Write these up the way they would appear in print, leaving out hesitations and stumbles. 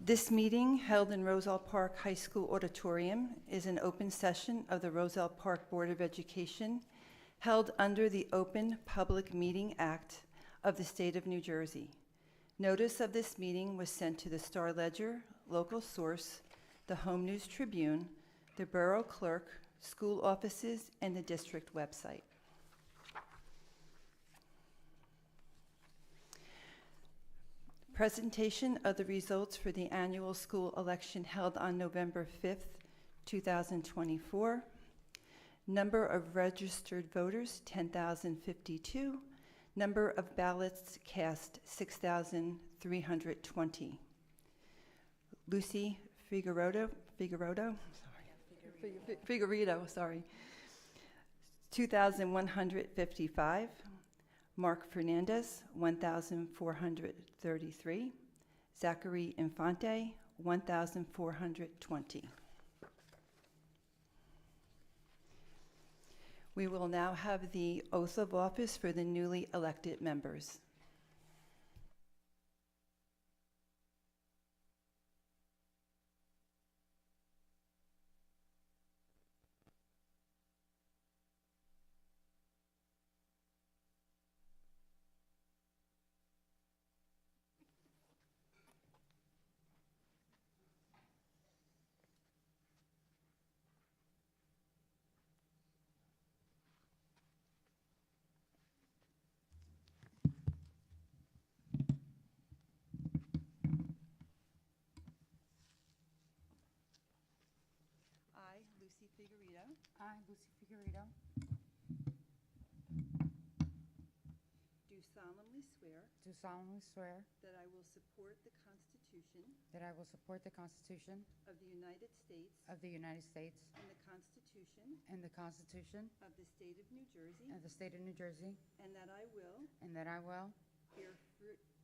This meeting, held in Roselle Park High School Auditorium, is an open session of the Roselle Park Board of Education, held under the Open Public Meeting Act of the State of New Jersey. Notice of this meeting was sent to the Star Ledger, Local Source, the Home News Tribune, the Borough Clerk, school offices, and the district website. Presentation of the results for the annual school election held on November 5th, 2024. Number of registered voters, 10,052. Number of ballots cast, 6,320. Lucy Figueredo, 2,155. Mark Fernandez, 1,433. Zachary Infante, 1,420. We will now have the oath of office for the newly elected members. I, Lucy Figueredo, do solemnly swear that I will support the Constitution of the United States and the Constitution of the State of New Jersey, and that I will bear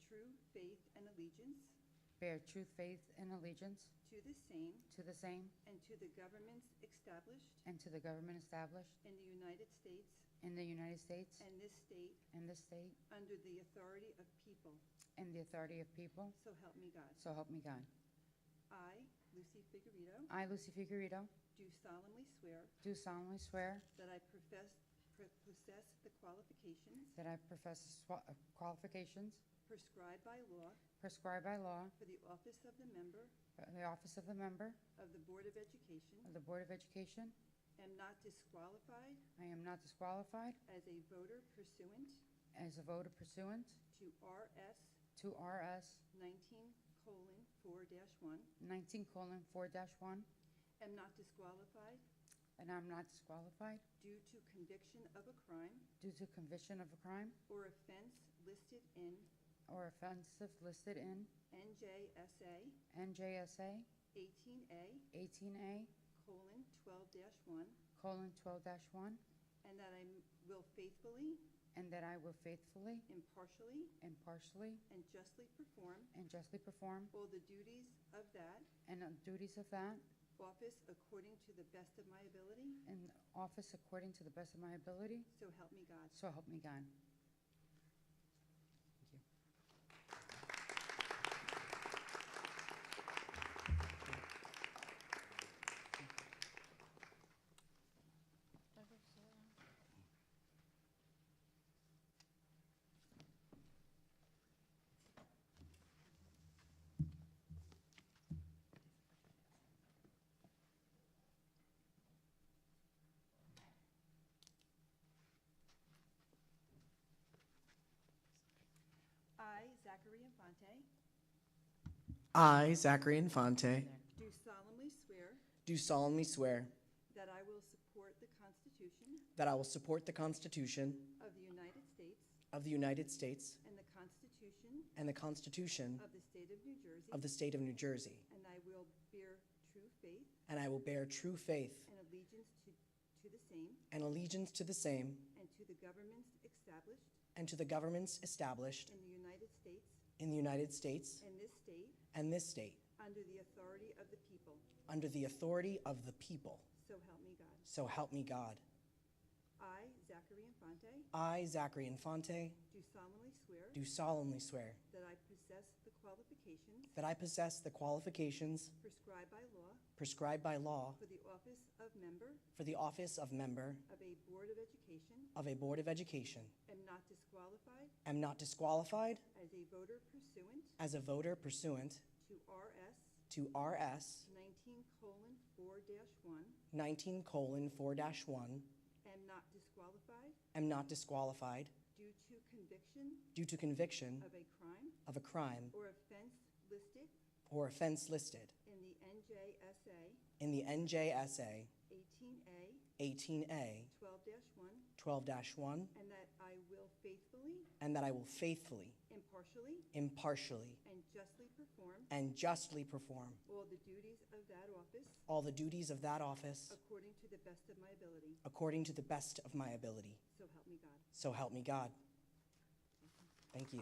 true faith and allegiance to the same and to the governments established in the United States and this state under the authority of people. So help me God. I, Lucy Figueredo, do solemnly swear that I possess the qualifications prescribed by law for the office of the member of the Board of Education. Am not disqualified as a voter pursuant to RS 19:4-1. Am not disqualified due to conviction of a crime or offense listed in NJSA 18A:12-1, and that I will faithfully, impartially, and justly perform all the duties of that office according to the best of my ability. So help me God. Thank you. I, Zachary Infante, I, Zachary Infante, do solemnly swear that I will support the Constitution of the United States of the United States and the Constitution of the State of New Jersey, and I will bear true faith and and allegiance to the same and and to the governments established in the United States and this state under the authority of the people. So help me God. I, Zachary Infante, I, Zachary Infante, do solemnly swear that I possess the qualifications that I possess the qualifications prescribed by law prescribed by law for the office of member for the office of member of a Board of Education, of a Board of Education, am not disqualified am not disqualified as a voter pursuant as a voter pursuant to RS to RS 19:4-1, 19:4-1, am not disqualified due to conviction of a crime of a crime or offense listed in the NJSA 18A 18A 12-1, 12-1, and that I will faithfully, impartially, and justly perform all the duties of that office according to the best of my ability. according to the best of my ability. So help me God. So help me God. Thank you.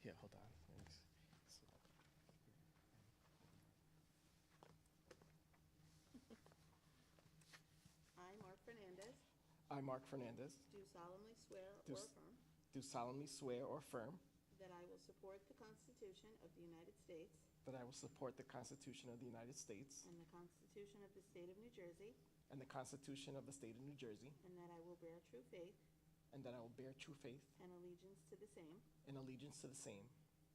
Yeah, hold on. Thanks. I, Mark Fernandez, I, Mark Fernandez, do solemnly swear Do or s- affirm do solemnly swear or affirm that I will support the Constitution of the United States that I will support the Constitution of the United States and the Constitution of the State of New Jersey, and the Constitution of the State of New Jersey, and that I will bear true faith and that I will bear true faith and allegiance to the same and allegiance to the same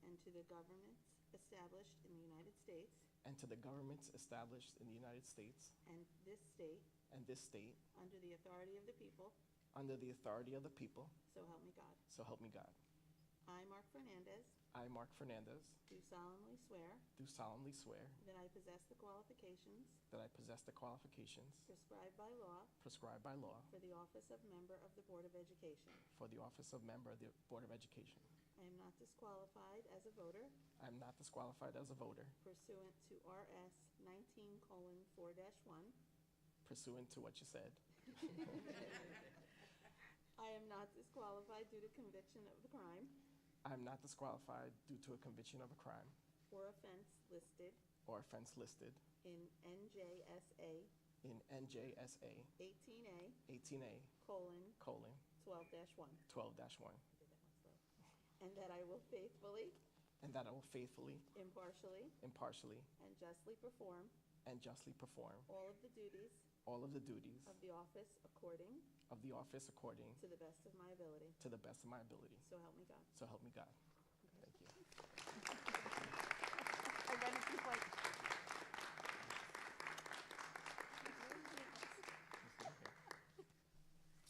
and to the governments established in the United States and to the governments established in the United States and this state and this state under the authority of the people, under the authority of the people, so help me God. so help me God. I, Mark Fernandez, I, Mark Fernandez, do solemnly swear do solemnly swear that I possess the qualifications that I possess the qualifications prescribed by law prescribed by law for the office of member of the Board of Education. for the office of member of the Board of Education. I am not disqualified as a voter I am not disqualified as a voter pursuant to RS 19:4-1. pursuant to what you said. I am not disqualified due to conviction of the crime I am not disqualified due to a conviction of a crime or offense listed or offense listed in NJSA in NJSA 18A: 18A:12-1, 12-1. And that I will faithfully, and that I will faithfully, impartially, impartially, and justly perform all of the duties of the office according of the office according to the best of my ability. to the best of my ability. So help me God. So help me God. Thank you. I read it too quick.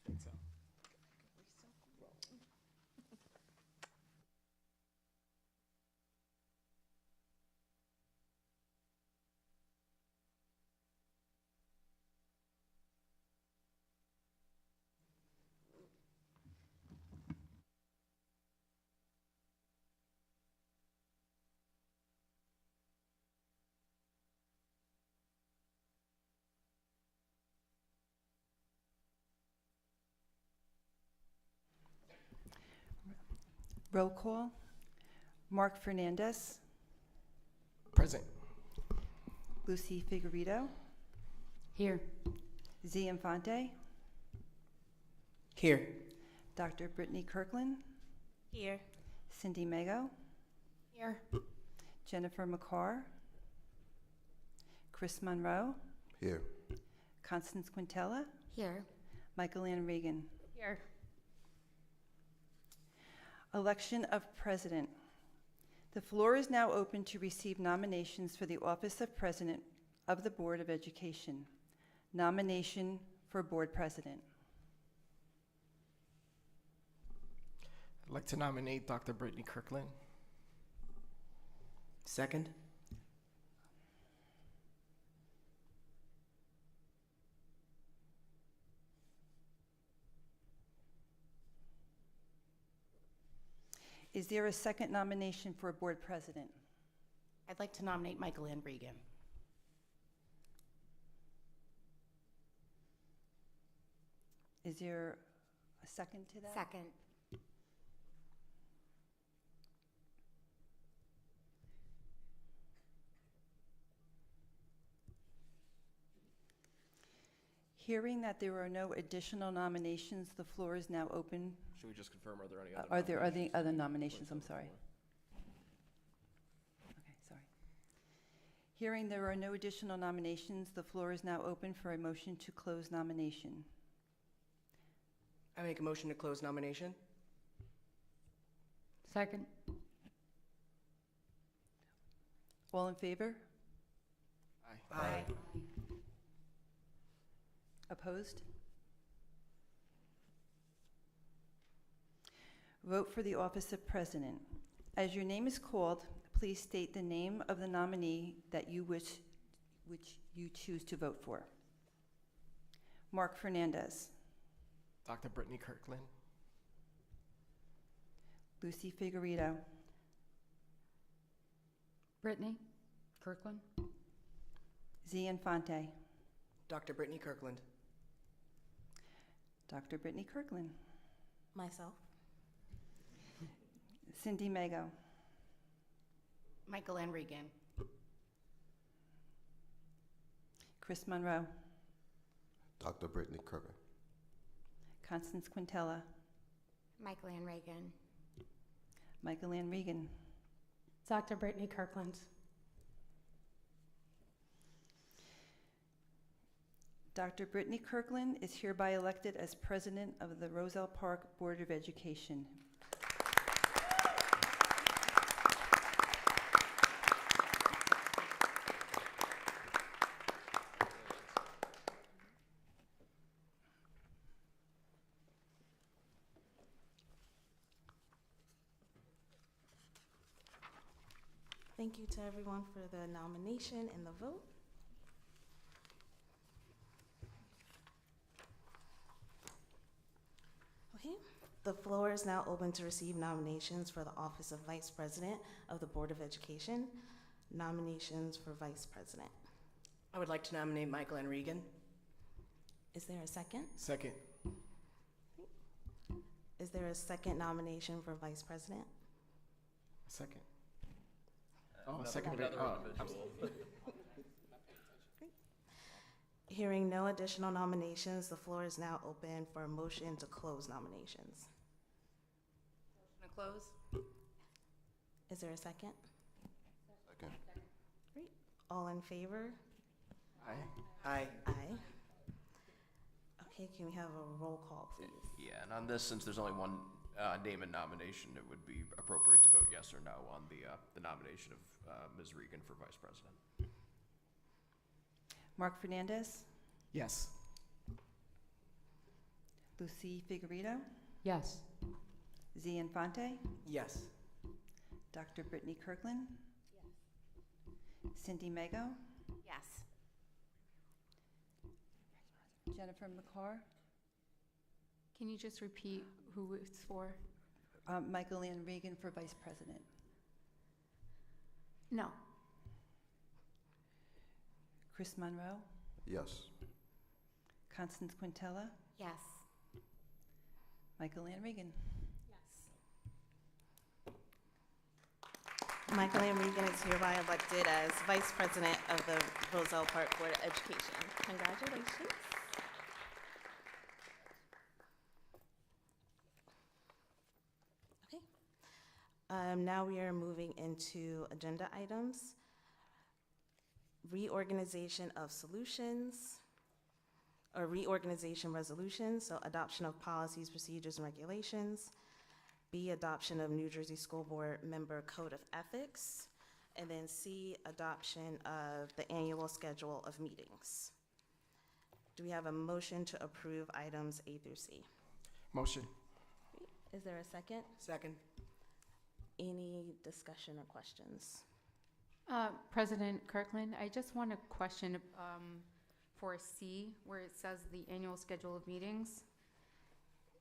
Think so. Roll call. Mark Fernandez, Present. Lucy Figueredo, Here. Z Infante, Here. Dr. Brittany Kirkland, Here. Cindy Mago, Here. Jennifer McCarr, Chris Monroe, Here. Constance Quintella, Here. Michael Ann Regan. Here. Election of President. The floor is now open to receive nominations for the office of President of the Board of Education. Nomination for Board President. I'd like to nominate Dr. Brittany Kirkland. Second. Is there a second nomination for board president? I'd like to nominate Michael Ann Regan. Is there a second to that? Second. Hearing that there are no additional nominations, the floor is now open. Should we just confirm, are there any other Are there nominations? other nominations? I'm sorry. Okay, sorry. Hearing there are no additional nominations, the floor is now open for a motion to close nomination. I make a motion to close nomination. Second. All in favor? Aye. Opposed? Vote for the office of president. As your name is called, please state the name of the nominee that which you choose to vote for. Mark Fernandez, Dr. Brittany Kirkland. Lucy Figueredo, Brittany Kirkland. Z. Infante, Dr. Brittany Kirkland. Dr. Brittany Kirkland, Myself. Cindy Mago, Michael Ann Regan. Chris Monroe, Dr. Brittany Kirkland. Constance Quintella, Michael Ann Regan. Michael Ann Regan, Dr. Brittany Kirkland. Dr. Brittany Kirkland is hereby elected as president of the Roselle Park Board of Education. Thank you to everyone for the nomination and the vote. Okay, the floor is now open to receive nominations for the office of Vice President of the Board of Education. Nominations for Vice President. I would like to nominate Michael N. Regan. Is there a second? Second. Is there a second nomination for Vice President? Second. Oh, second. Oh, Hearing no additional nominations, the floor is now open for a motion to close nominations. Motion to close. Is there a second? Second. Great. All in favor? Aye. Aye. Aye. Okay, can we have a roll call, please? Yeah, and on this, since there's only one name and nomination, it would be appropriate to vote yes or no on the nomination of Ms. Regan for Vice President. Mark Fernandez, Yes. Lucy Figueredo, Yes. Z. Infante, Yes. Dr. Brittany Kirkland, Cindy Mago, Yes. Jennifer McCarr, Can you just repeat who it's for? Michael Ann Regan for Vice President. No. Chris Monroe, Yes. Constance Quintella, Yes. Michael Ann Regan. Michael Ann Regan is hereby elected as Vice President of the Roselle Park Board of Education. Congratulations. Okay. Now we are moving into agenda items. Reorganization of solutions, or reorganization resolutions, so adoption of policies, procedures, and regulations. B, adoption of New Jersey School Board Member Code of Ethics. And then C, adoption of the annual schedule of meetings. Do we have a motion to approve items A through C? Motion. Is there a second? Second. Any discussion or questions? President Kirkland, I just want a question for C, where it says the annual schedule of meetings.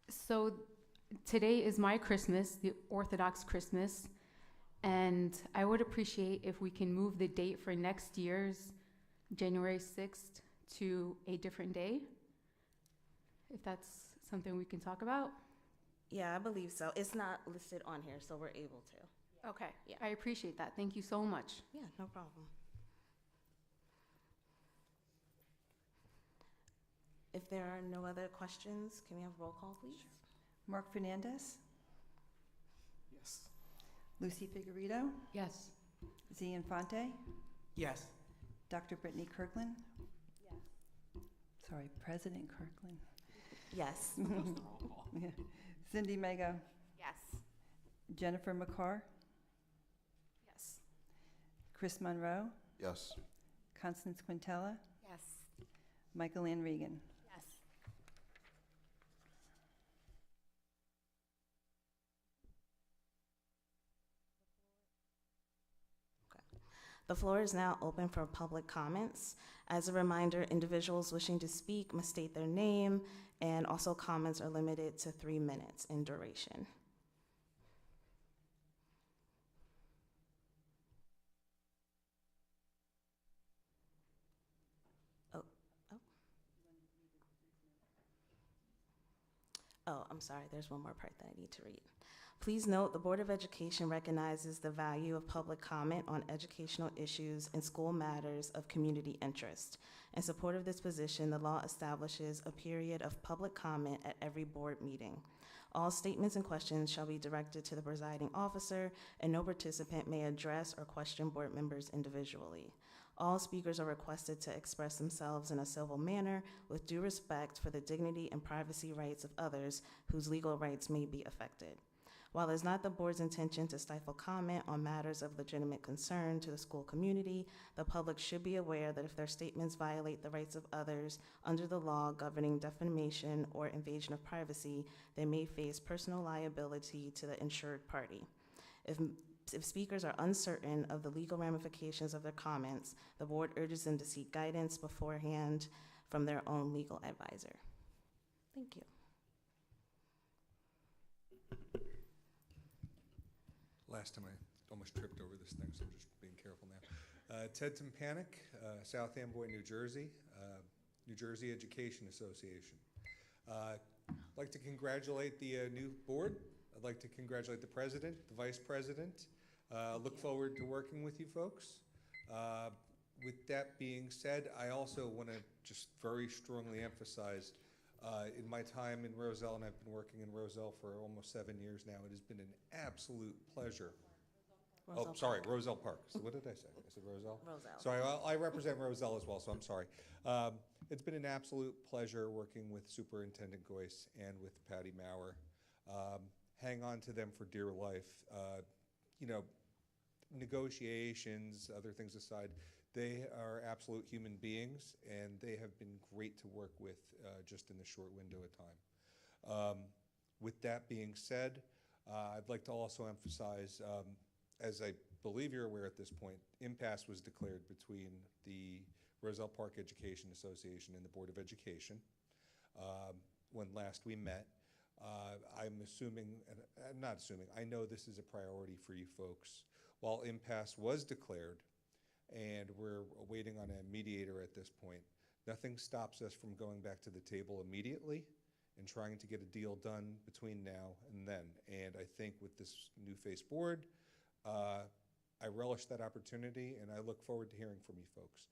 So today is my Christmas, the Orthodox Christmas, and I would appreciate if we can move the date for next year's January 6th to a different day, if that's something we can talk about. Yeah, I believe so. It's not listed on here, so we're able to. Okay, Yeah. I appreciate that. Thank you so much. Yeah, no problem. If there are no other questions, can we have roll call, please? Mark Fernandez, Yes. Lucy Figueredo, Yes. Z Infante, Yes. Dr. Brittany Kirkland. Sorry, President Kirkland. Yes. Yeah. Cindy Mago, Yes. Jennifer McCarr, Yes. Chris Monroe, Yes. Constance Quintella, Yes. Michael Ann Regan. Yes. The floor is now open for public comments. As a reminder, individuals wishing to speak must state their name, and also comments are limited to 3 minutes in duration. Oh, I'm sorry, there's one more part that I need to read. Please note, the Board of Education recognizes the value of public comment on educational issues and school matters of community interest. In support of this position, the law establishes a period of public comment at every board meeting. All statements and questions shall be directed to the presiding officer, and no participant may address or question board members individually. All speakers are requested to express themselves in a civil manner with due respect for the dignity and privacy rights of others whose legal rights may be affected. While it is not the board's intention to stifle comment on matters of legitimate concern to the school community, the public should be aware that if their statements violate the rights of others under the law governing defamation or invasion of privacy, they may face personal liability to the insured party. If speakers are uncertain of the legal ramifications of their comments, the board urges them to seek guidance beforehand from their own legal advisor. Thank you. Last time I almost tripped over this thing, so I'm just being careful now. Ted Timpanic, South Amboy, New Jersey Education Association. I'd like to congratulate the new board. I'd like to congratulate the president, the vice president. Look forward to working with you folks. With that being said, I also want to just very strongly emphasize, in my time in Roselle, and I've been working in Roselle for almost 7 years now, it has been an absolute pleasure. Roselle Park. So what did I say? I said Roselle? Roselle. Sorry, I represent Roselle as well, so I'm sorry. It's been an absolute pleasure working with Superintendent Goyce and with Patty Maurer. Hang on to them for dear life. Negotiations, other things aside, they are absolute human beings, and they have been great to work with just in the short window of time. With that being said, I'd like to also emphasize, as I believe you're aware at this point, impasse was declared between the Roselle Park Education Association and the Board of Education when last we met. I'm assuming, and I'm not assuming, I know this is a priority for you folks. While impasse was declared, and we're waiting on a mediator at this point, nothing stops us from going back to the table immediately and trying to get a deal done between now and then. And I think with this new face board, I relish that opportunity, and I look forward to hearing from you folks.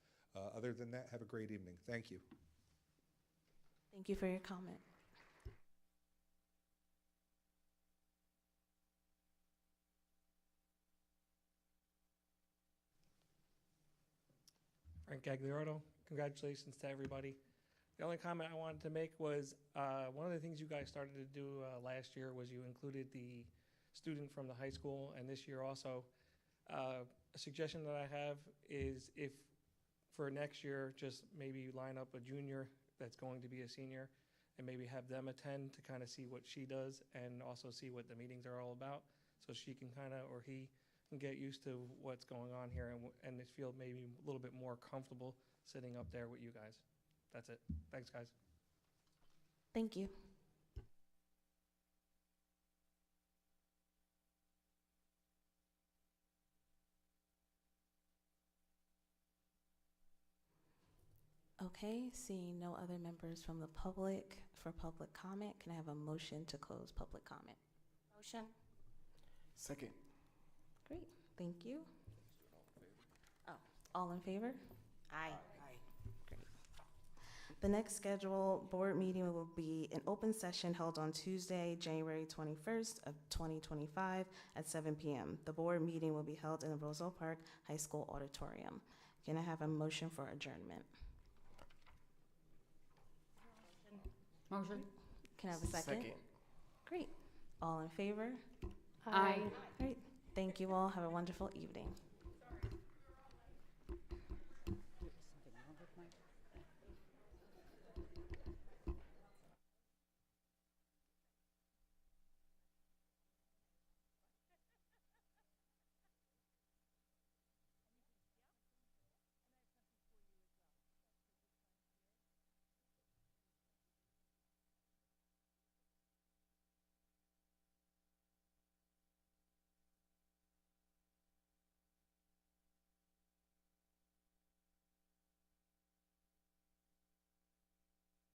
Other than that, have a great evening. Thank you. Thank you for your comment. Frank Gagliardo, congratulations to everybody. The only comment I wanted to make was one of the things you guys started to do last year was you included the student from the high school, and this year also. A suggestion that I have is if for next year, just maybe line up a junior that's going to be a senior and maybe have them attend to kind of see what she does and also see what the meetings are all about, so she can kind of, or he can get used to what's going on here and feel maybe a little bit more comfortable sitting up there with you guys. That's it. Thanks, guys. Thank you. Okay, seeing no other members from the public for public comment, can I have a motion to close public comment? Motion. Second. Great, thank you. Oh, all in favor? Aye. Great. The next scheduled board meeting will be an open session held on Tuesday, January 21st of 2025 at 7 p.m. The board meeting will be held in the Roselle Park High School auditorium. Can I have a motion for adjournment? Motion. Can I have a second? Great. All in favor? Aye. Great. Thank you all. Have a wonderful evening.